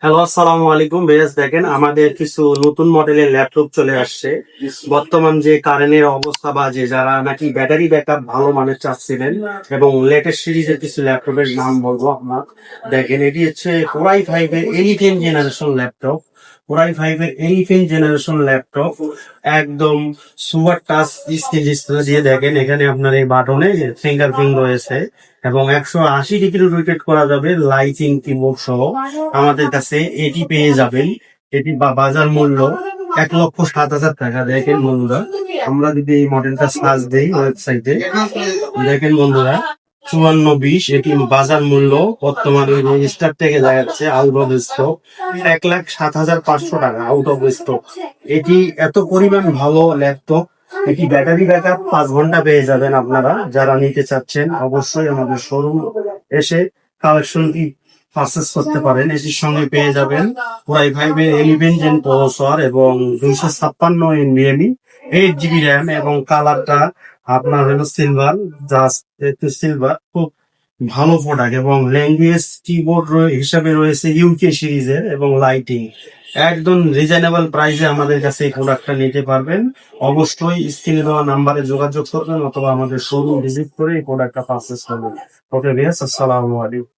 Hello, আসসালামু আলাইকুম। বেশ, দেখেন আমাদের কিছু নতুন মডেলের ল্যাপটপ চলে আসছে। বর্তমান যে কারেন্টের অবস্থা বাজে, যারা নাকি ব্যাটারি ব্যাকআপ ভালো মানের চাচ্ছিলেন এবং লেটেস্ট সিরিজের কিছু ল্যাপটপের নাম বলবো আপনার। দেখেন, এটি হচ্ছে কোরাই ফাইভ এর 11th generation laptop. Core i five এর 11th জেনারেশন ল্যাপটপ, একদম সুপার টাচ স্ক্রিন ডিসপ্লে দিয়ে। দেখেন এখানে আপনার এই বাটনে ফিঙ্গারপ্রিন্ট রয়েছে এবং 180 ডিগ্রি রোটেট করা যাবে লাইটিং কিবোর্ড সহ। আমাদের কাছে এটি পেয়ে যাবেন। এটি বাজার মূল্য 1,07,000 টাকা। দেখেন বন্ধুরা, আমরা যদি এই মডেলটা সার্চ দিই ওয়েবসাইটে, দেখেন বন্ধুরা 5420, এটি বাজার মূল্য বর্তমানে স্টার থেকে দেখা যাচ্ছে আউট অফ স্টক 1,07,500 টাকা, আউট অফ স্টক। এটি এত পরিমাণ ভালো ল্যাপটপ। এটি ব্যাটারি ব্যাকআপ 5 ঘন্টা পেয়ে যাবেন। আপনারা যারা নিতে চাচ্ছেন অবশ্যই আমাদের শোরুম এসে কালেকশনটি পারচেস করতে পারেন। এটির সঙ্গে পেয়ে যাবেন কোরাই ফাইভ এর 11 জেন প্রসেসর এবং 256 এনভিএমই, 8 জিবি র্যাম এবং কালারটা আপনার হলো সিলভার, জাস্ট একটু সিলভার। খুব ভালো প্রোডাক্ট এবং ল্যাঙ্গুয়েজ কিবোর্ড হিসাবে রয়েছে ইউকে সিরিজের এবং লাইটিং। একদম রিজনেবল প্রাইসে আমাদের কাছে এই প্রোডাক্টটা নিতে পারবেন। অবশ্যই স্ক্রিনে দেওয়া নাম্বারে যোগাযোগ করবেন অথবা আমাদের শোরুম ভিজিট করে এই প্রোডাক্টটা পারচেস করবেন। ওকে ভিউয়ার্স, আসসালামু আলাইকুম।